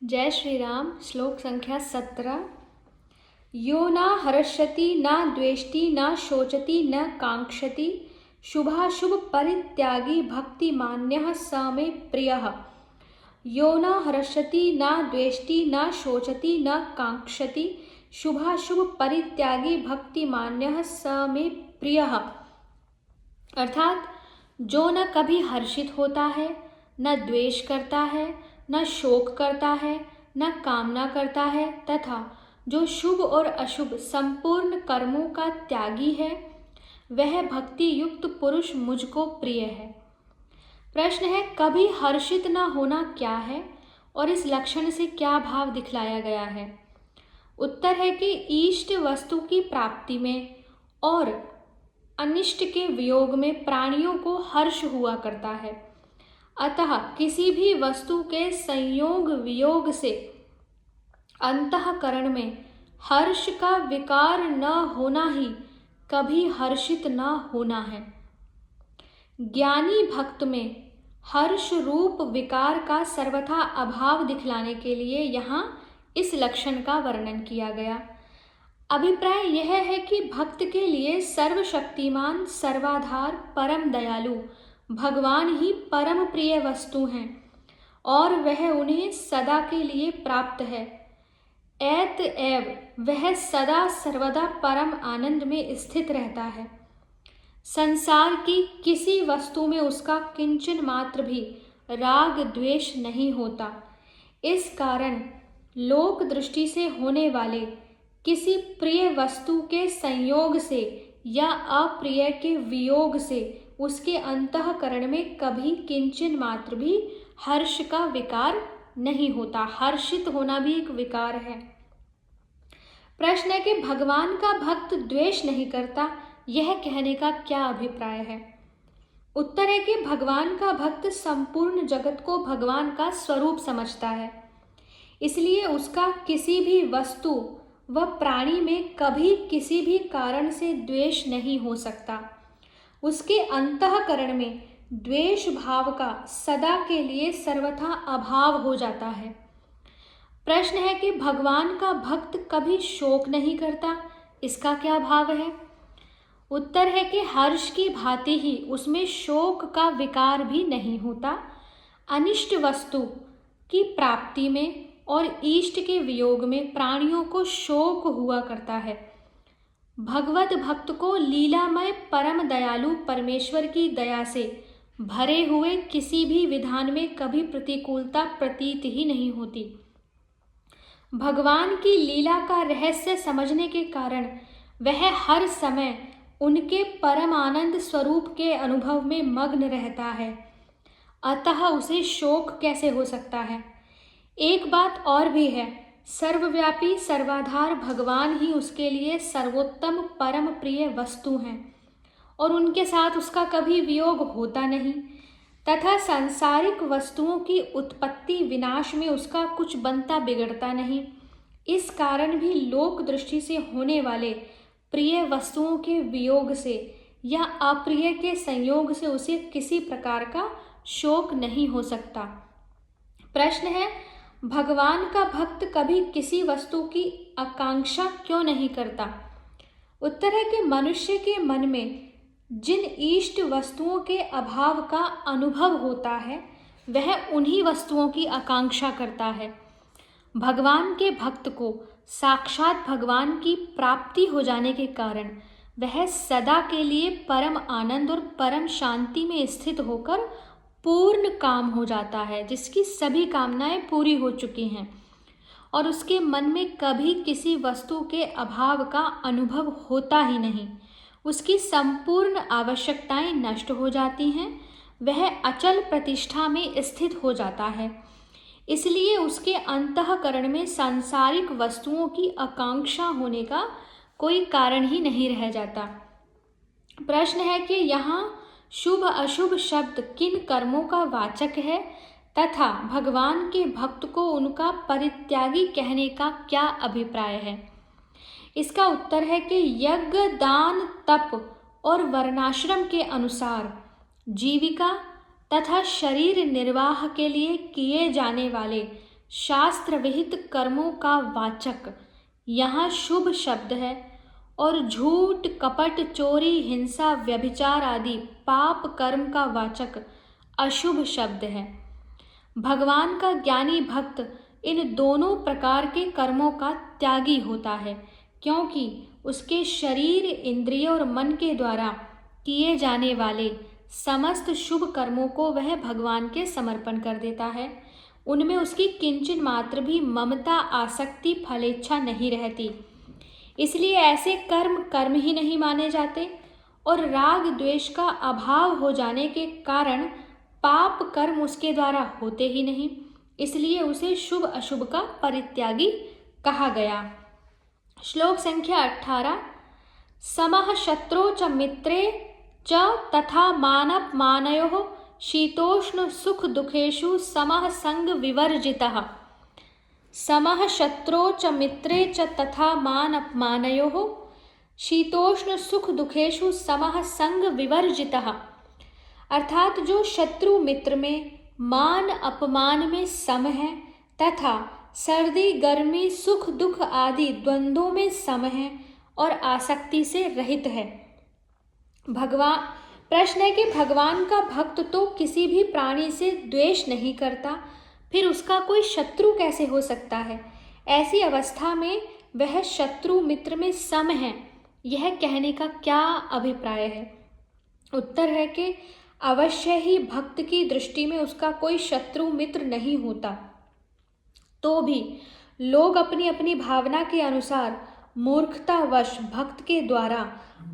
जय श्री राम। श्लोक संख्या 17। यो न हर्षति न द्वेष्टि न शोचति न कांक्षति शुभाशुभ परित्यागी भक्तिमान्यः स मे प्रियः। यो न हर्षति न द्वेष्टि न शोचति न कांक्षति शुभाशुभ परित्यागी भक्तिमान्यः स मे प्रियः। अर्थात जो न कभी हर्षित होता है, न द्वेष करता है, न शोक करता है, न कामना करता है तथा जो शुभ और अशुभ संपूर्ण कर्मों का त्यागी है, वह भक्ति युक्त पुरुष मुझको प्रिय है। प्रश्न है, कभी हर्षित न होना क्या है और इस लक्षण से क्या भाव दिखलाया गया है? उत्तर है कि इष्ट वस्तु की प्राप्ति में और अनिष्ट के वियोग में प्राणियों को हर्ष हुआ करता है। अतः किसी भी वस्तु के संयोग वियोग से अंतःकरण में हर्ष का विकार न होना ही कभी हर्षित न होना है। ज्ञानी भक्त में हर्ष रूप विकार का सर्वथा अभाव दिखलाने के लिए यहाँ इस लक्षण का वर्णन किया गया। अभिप्राय यह है कि भक्त के लिए सर्वशक्तिमान सर्वाधार परम दयालु भगवान ही परम प्रिय वस्तु हैं और वह उन्हें सदा के लिए प्राप्त है। अतएव वह सदा सर्वदा परम आनंद में स्थित रहता है। संसार की किसी वस्तु में उसका किंचन मात्र भी राग द्वेष नहीं होता। इस कारण लोक दृष्टि से होने वाले किसी प्रिय वस्तु के संयोग से या अप्रिय के वियोग से उसके अंतःकरण में कभी किंचन मात्र भी हर्ष का विकार नहीं होता। हर्षित होना भी एक विकार है। प्रश्न है कि भगवान का भक्त द्वेष नहीं करता, यह कहने का क्या अभिप्राय है? उत्तर है कि भगवान का भक्त संपूर्ण जगत को भगवान का स्वरूप समझता है, इसलिए उसका किसी भी वस्तु व प्राणी में कभी किसी भी कारण से द्वेष नहीं हो सकता। उसके अंतःकरण में द्वेष भाव का सदा के लिए सर्वथा अभाव हो जाता है। प्रश्न है कि भगवान का भक्त कभी शोक नहीं करता, इसका क्या भाव है? उत्तर है कि हर्ष की भांति ही उसमें शोक का विकार भी नहीं होता। अनिष्ट वस्तु की प्राप्ति में और इष्ट के वियोग में प्राणियों को शोक हुआ करता है। भगवत भक्त को लीलामय परम दयालु परमेश्वर की दया से भरे हुए किसी भी विधान में कभी प्रतिकूलता प्रतीत ही नहीं होती। भगवान की लीला का रहस्य समझने के कारण वह हर समय उनके परम आनंद स्वरूप के अनुभव में मग्न रहता है, अतः उसे शोक कैसे हो सकता है? एक बात और भी है, सर्वव्यापी सर्वाधार भगवान ही उसके लिए सर्वोत्तम परम प्रिय वस्तु हैं और उनके साथ उसका कभी वियोग होता नहीं तथा सांसारिक वस्तुओं की उत्पत्ति विनाश में उसका कुछ बनता बिगड़ता नहीं। इस कारण भी लोक दृष्टि से होने वाले प्रिय वस्तुओं के वियोग से या अप्रिय के संयोग से उसे किसी प्रकार का शोक नहीं हो सकता। प्रश्न है, भगवान का भक्त कभी किसी वस्तु की आकांक्षा क्यों नहीं करता? उत्तर है कि मनुष्य के मन में जिन इष्ट वस्तुओं के अभाव का अनुभव होता है, वह उन्हीं वस्तुओं की आकांक्षा करता है। भगवान के भक्त को साक्षात भगवान की प्राप्ति हो जाने के कारण वह सदा के लिए परम आनंद और परम शांति में स्थित होकर पूर्ण काम हो जाता है, जिसकी सभी कामनाएं पूरी हो चुकी हैं और उसके मन में कभी किसी वस्तु के अभाव का अनुभव होता ही नहीं। उसकी संपूर्ण आवश्यकताएं नष्ट हो जाती हैं, वह अचल प्रतिष्ठा में स्थित हो जाता है। इसलिए उसके अंतःकरण में सांसारिक वस्तुओं की आकांक्षा होने का कोई कारण ही नहीं रह जाता। प्रश्न है कि यहाँ शुभ अशुभ शब्द किन कर्मों का वाचक है तथा भगवान के भक्त को उनका परित्यागी कहने का क्या अभिप्राय है? इसका उत्तर है कि यज्ञ दान तप और वर्णाश्रम के अनुसार जीविका तथा शरीर निर्वाह के लिए किए जाने वाले शास्त्र विहित कर्मों का वाचक यहाँ शुभ शब्द है और झूठ, कपट, चोरी, हिंसा, व्यभिचार आदि पाप कर्म का वाचक अशुभ शब्द है। भगवान का ज्ञानी भक्त इन दोनों प्रकार के कर्मों का त्यागी होता है, क्योंकि उसके शरीर, इंद्रिय और मन के द्वारा किए जाने वाले समस्त शुभ कर्मों को वह भगवान के समर्पण कर देता है। उनमें उसकी किंचन मात्र भी ममता, आसक्ति, फलेच्छा नहीं रहती। इसलिए ऐसे कर्म कर्म ही नहीं माने जाते और राग द्वेष का अभाव हो जाने के कारण पाप कर्म उसके द्वारा होते ही नहीं। इसलिए उसे शुभ अशुभ का परित्यागी कहा गया। श्लोक संख्या 18। समः शत्रौ च मित्रे च तथा मानवमानयोः शीतोष्ण सुख दुखेषु समः संग विवर्जितः। समः शत्रौ च मित्रे च तथा मानवमानयोः शीतोष्ण सुख दुखेषु समः संग विवर्जितः। अर्थात जो शत्रु मित्र में, मान अपमान में सम है तथा सर्दी गर्मी, सुख दुख आदि द्वंद्वों में सम है और आसक्ति से रहित है। प्रश्न है कि भगवान का भक्त तो किसी भी प्राणी से द्वेष नहीं करता, फिर उसका कोई शत्रु कैसे हो सकता है? ऐसी अवस्था में वह शत्रु मित्र में सम है, यह कहने का क्या अभिप्राय है? उत्तर है कि अवश्य ही भक्त की दृष्टि में उसका कोई शत्रु मित्र नहीं होता, तो भी लोग अपनी अपनी भावना के अनुसार मूर्खतावश भक्त के द्वारा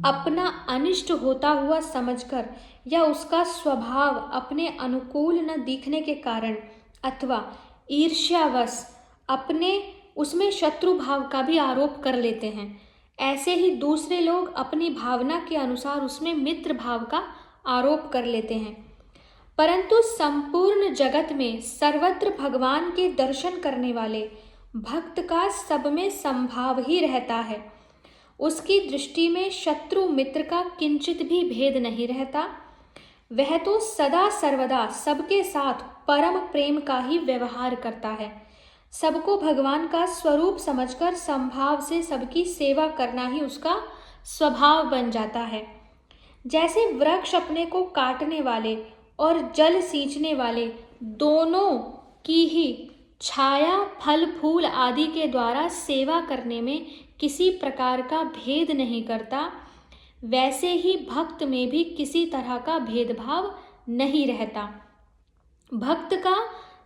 अपना अनिष्ट होता हुआ समझकर या उसका स्वभाव अपने अनुकूल न दिखने के कारण अथवा ईर्ष्यावश अपने उसमें शत्रु भाव का भी आरोप कर लेते हैं। ऐसे ही दूसरे लोग अपनी भावना के अनुसार उसमें मित्र भाव का आरोप कर लेते हैं। परंतु संपूर्ण जगत में सर्वत्र भगवान के दर्शन करने वाले भक्त का सब में संभाव ही रहता है। उसकी दृष्टि में शत्रु मित्र का किंचित भी भेद नहीं रहता। वह तो सदा सर्वदा सबके साथ परम प्रेम का ही व्यवहार करता है। सबको भगवान का स्वरूप समझकर संभाव से सबकी सेवा करना ही उसका स्वभाव बन जाता है। जैसे वृक्ष अपने को काटने वाले और जल सींचने वाले दोनों की ही छाया, फल फूल आदि के द्वारा सेवा करने में किसी प्रकार का भेद नहीं करता, वैसे ही भक्त में भी किसी तरह का भेदभाव नहीं रहता। भक्त का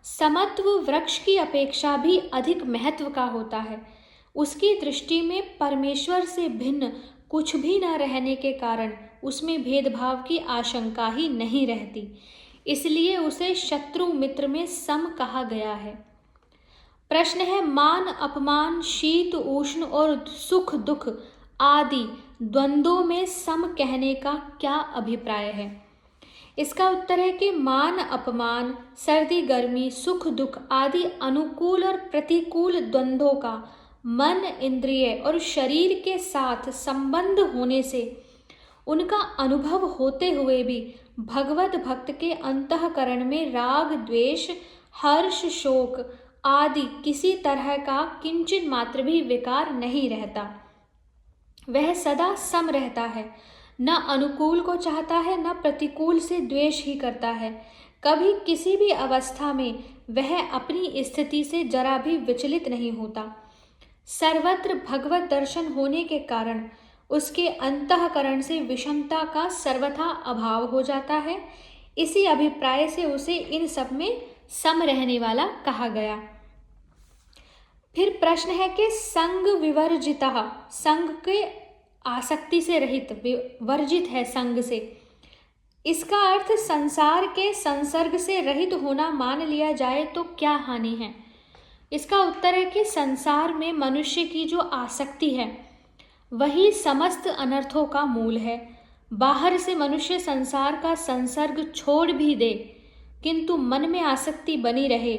समत्व वृक्ष की अपेक्षा भी अधिक महत्व का होता है। उसकी दृष्टि में परमेश्वर से भिन्न कुछ भी न रहने के कारण उसमें भेदभाव की आशंका ही नहीं रहती। इसलिए उसे शत्रु मित्र में सम कहा गया है। प्रश्न है, मान अपमान, शीत उष्ण और सुख दुख आदि द्वंद्वों में सम कहने का क्या अभिप्राय है? इसका उत्तर है कि मान अपमान, सर्दी गर्मी, सुख दुख आदि अनुकूल और प्रतिकूल द्वंद्वों का मन, इंद्रिय और शरीर के साथ संबंध होने से उनका अनुभव होते हुए भी भगवत भक्त के अंतःकरण में राग द्वेष, हर्ष शोक आदि किसी तरह का किंचित मात्र भी विकार नहीं रहता। वह सदा सम रहता है, न अनुकूल को चाहता है न प्रतिकूल से द्वेष ही करता है। कभी किसी भी अवस्था में वह अपनी स्थिति से जरा भी विचलित नहीं होता। सर्वत्र भगवत दर्शन होने के कारण उसके अंतःकरण से विषमता का सर्वथा अभाव हो जाता है। इसी अभिप्राय से उसे इन सब में सम रहने वाला कहा गया। फिर प्रश्न है कि संग विवर्जितः, संग के आसक्ति से रहित, वर्जित है संग से। इसका अर्थ संसार के संसर्ग से रहित होना मान लिया जाए तो क्या हानि है? इसका उत्तर है कि संसार में मनुष्य की जो आसक्ति है वही समस्त अनर्थों का मूल है। बाहर से मनुष्य संसार का संसर्ग छोड़ भी दे किंतु मन में आसक्ति बनी रहे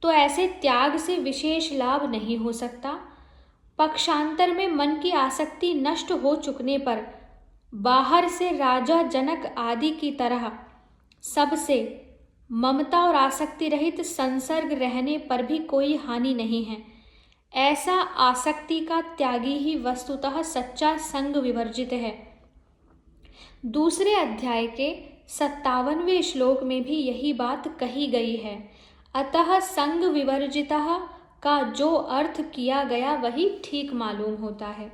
तो ऐसे त्याग से विशेष लाभ नहीं हो सकता। पक्षांतर में मन की आसक्ति नष्ट हो चुकने पर बाहर से राजा जनक आदि की तरह सबसे ममता और आसक्ति रहित संसर्ग रहने पर भी कोई हानि नहीं है। ऐसा आसक्ति का त्यागी ही वस्तुतः सच्चा संग विवर्जित है। दूसरे अध्याय के 57वें श्लोक में भी यही बात कही गई है। अतः संग विवर्जितः का जो अर्थ किया गया वही ठीक मालूम होता है।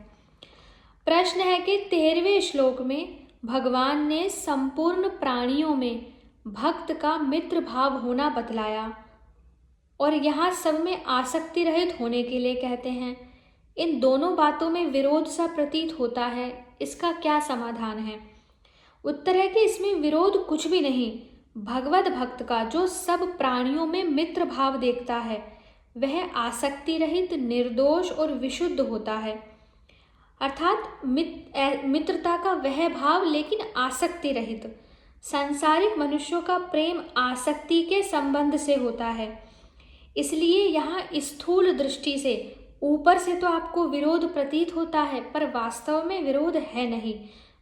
प्रश्न है कि 13वें श्लोक में भगवान ने संपूर्ण प्राणियों में भक्त का मित्र भाव होना बतलाया और यहाँ सब में आसक्ति रहित होने के लिए कहते हैं। इन दोनों बातों में विरोध सा प्रतीत होता है, इसका क्या समाधान है? उत्तर है कि इसमें विरोध कुछ भी नहीं। भगवत भक्त का जो सब प्राणियों में मित्र भाव देखता है वह आसक्ति रहित, निर्दोष और विशुद्ध होता है। अर्थात मित्रता का वह भाव लेकिन आसक्ति रहित। सांसारिक मनुष्यों का प्रेम आसक्ति के संबंध से होता है। इसलिए यहाँ स्थूल दृष्टि से ऊपर से तो आपको विरोध प्रतीत होता है, पर वास्तव में विरोध है नहीं।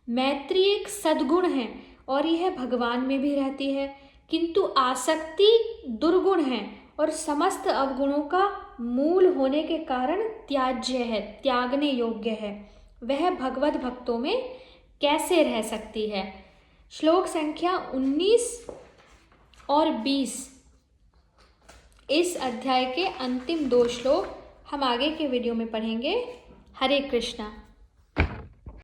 मैत्री एक सद्गुण है और यह भगवान में भी रहती है, किंतु आसक्ति दुर्गुण है और समस्त अवगुणों का मूल होने के कारण त्याज्य है, त्यागने योग्य है। वह भगवत भक्तों में कैसे रह सकती है? श्लोक संख्या 19 और 20 इस अध्याय के अंतिम 2 श्लोक हम आगे के वीडियो में पढ़ेंगे। हरे कृष्णा।